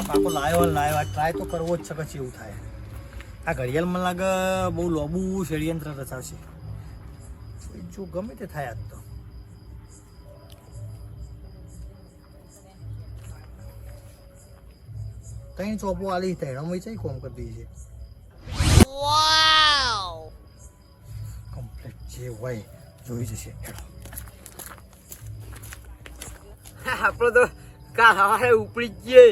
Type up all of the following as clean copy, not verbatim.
પાકો લાયો ટ્રાય તો કરવો જ છે પછી એવું થાય. આ ઘડિયાળ મને લાગે બહુ લોબુ ષડયંત્ર રચાવશે. જો ગમે તે થાય આજ તો. કઈ ચોપો આલી તેણો છે કોમ કરતી છે. વાવ કમ્પ્લીટ જે હોય જોઈ જશે. આપણો તો કાલ સવારે ઉપડી જઈએ.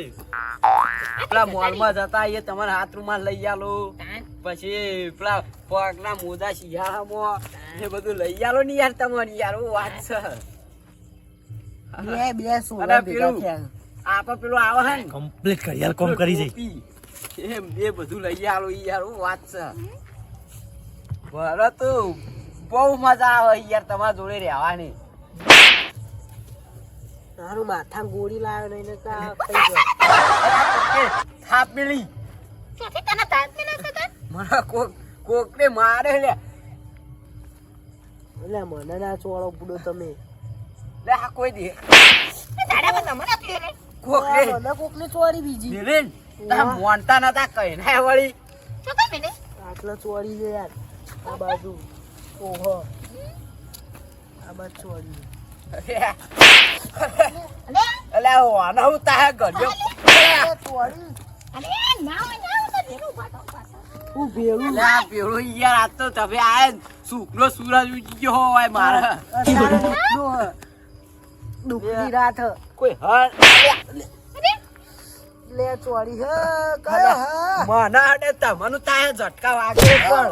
પેલા મોલમાં જતા આવીએ, તમારે હાથ રૂમાલ લઈ આલો, પછી પેલા પગના મોજા શિયાળામાં એ બધું લઈ આલો ને યાર. તમારી યાર વાત છે. આપડે પેલું આવે હે ને કમ્પ્લીટ ઘડિયાળ કોમ કરી જાય એમ એ બધું લઈ આલો યાર. વાત છે. બરાબર તો બહુ મજા આવે યાર તમારા જોડે રહેવાની. મારું માથા ગોળી લાવ્યો નહીં ને થાપ મેલી મને કોક ને મારે લે. એટલે મને ના ચોળો બુડો તમે. લે આ કોઈ દે કોક ને કોક ને ચોરી બીજી દિલીન તા મોનતા નતા કઈ ના વળી આટલા ચોરી છે યાર. આ બાજુ ઓહો આ બાજુ ચોરી. અલે વાના હું તા ગયો ચોરી હું ભેળું લે પેલો યાર. આ તો તમે આયા સુખનો સૂરજ ઉગી ગયો હોય મારા. દુઃખની રાત કોઈ હર લે ચોરી હે કયો હે મને હડે તમને તાય ઝટકા વાગે પણ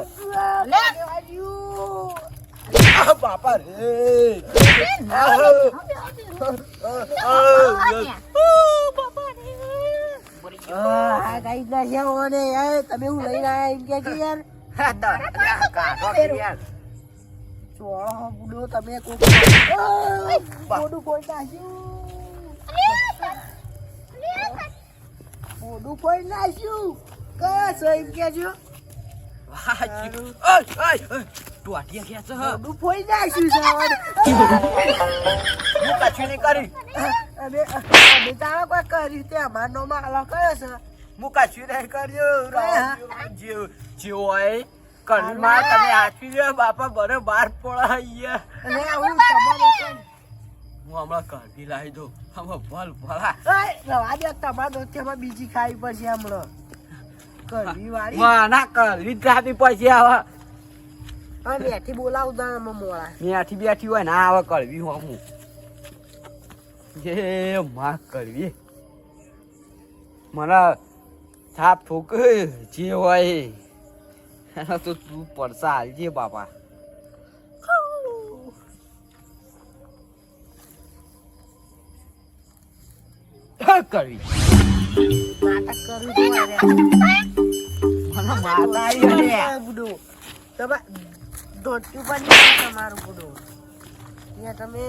આ બાપા રે તમે હું લઈને આયા એમ કે યાર ચોળો બુડો તમે મોડું કોઈ નાખ્યું કસ એમ કેજો ટોટિયા ખેંચ મોડું ફોઈ નાખ્યું છે હું કશું નહીં કરી. અમે તારા કોઈ કર્યું તે અમારો માલો કયો છે હું કશું નહીં કર્યું. જે હોય કણમાં તમે હાથી દે બાપા બરે બાર પડા. અને હું તમારે હું હમણાં કાઢી લાવી દઉં. આમાં ભલ ભલા રવા દે તમારે દોસ્તીમાં બીજી ખાઈ પછી હમણાં કરવી વાળી ના કરવી ટ્રાફી પછી આવે. બેઠી બોલાવતા આમાં મોળા મેઠી બેઠી હોય ના આવે કરવી હું એ માં કરવી મને થાપ ઠોક જે હોય એનો તો તું પડસા હાલજે બાપા. કરવી નાટક કરવી મને માતા આવી બુડો તમે દોડ્યું પણ તમારું બુડો ત્યાં તમે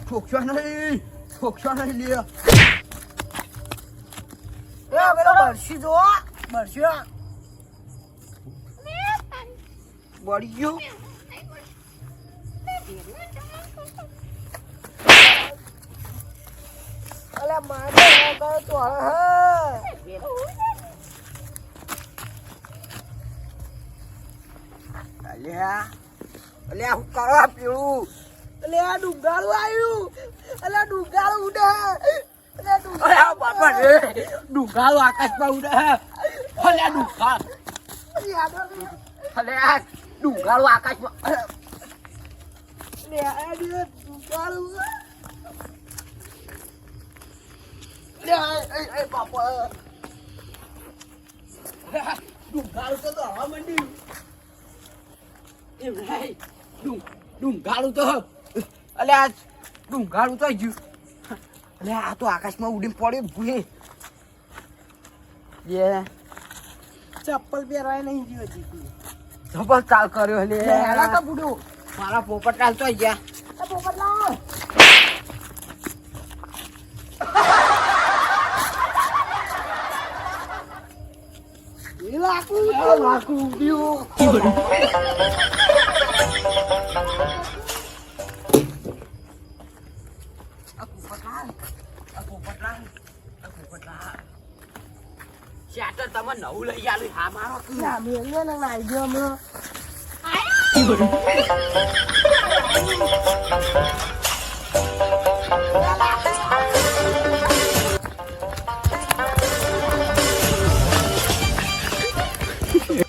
ઠોકશો નહીં લે. બરસી જો બરસી બળી ગયો. અલે મારે તો અલ્યા હું કરવા પીવું. અલે આ ડુંગાળું આવ્યું. અલે ડુંગાળું ઉડે. અલે અલ્યા બાપા રે ડુંગાળો આકાશમાં ઉડે. અલ્યા ડુંગાળ અલ્યા ડુંગાળો આકાશમાં ડુંગાળું બાપા ડુંગાળું તો હવા મંડી. એમ નહીં ડુંગાળું તો અલ્યા ડુંગાળું તો ગયું. અલ્યા આ તો આકાશમાં ઉડીને પડ્યો ભૂએ. ચપ્પલ પહેરવાય નહીં ગયો હજી જબર ચાલ કર્યો લે. હેલા તો બુડો મારા પોપટ લાલ તો ગયા. પોપટલાલ લાકુ ઉડ્યું. શેટર તમે નવું લઈ આલું હા મારો ના મેલ્યો ને લાવી દો હમણાં.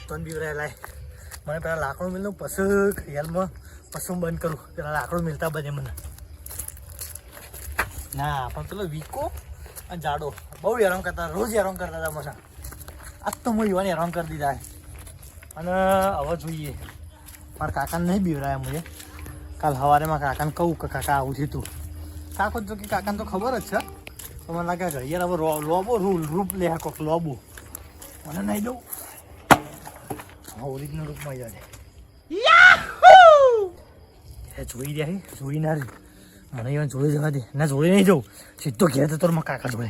તન બીવરાય લાય મને પેલા લાકડું મિલનું પછી ઘડિયાળમાં પછી હું બંધ કરું પેલા લાકડું મિલતા બને મને ના પણ પેલો વીકો અને જાડો બહુ હેરાન કરતા રોજ હેરાન કરતા હતા મને આજ તો હું યુવાને હેરાન કરી દીધા અને હવે જોઈએ મારા કાકાને નહીં બીવરાયા મુझे કાલ સવારે મારા કાકાને કહું કે કાકા આવું થયું તું કાકો જો કે કાકાને તો ખબર જ છે તો મને લાગે ઘડિયાળ હવે લોબો રૂપ લે કોક લોબો મને નહીં દઉં ઓરિજિનલ રૂપમાં જાય એ જોઈ રહ્યા જોઈ ના રે મને even જોઈ જવા દે ના જોઈ નહીં જવું સીધો ઘેર તો મારા કાકા જોડે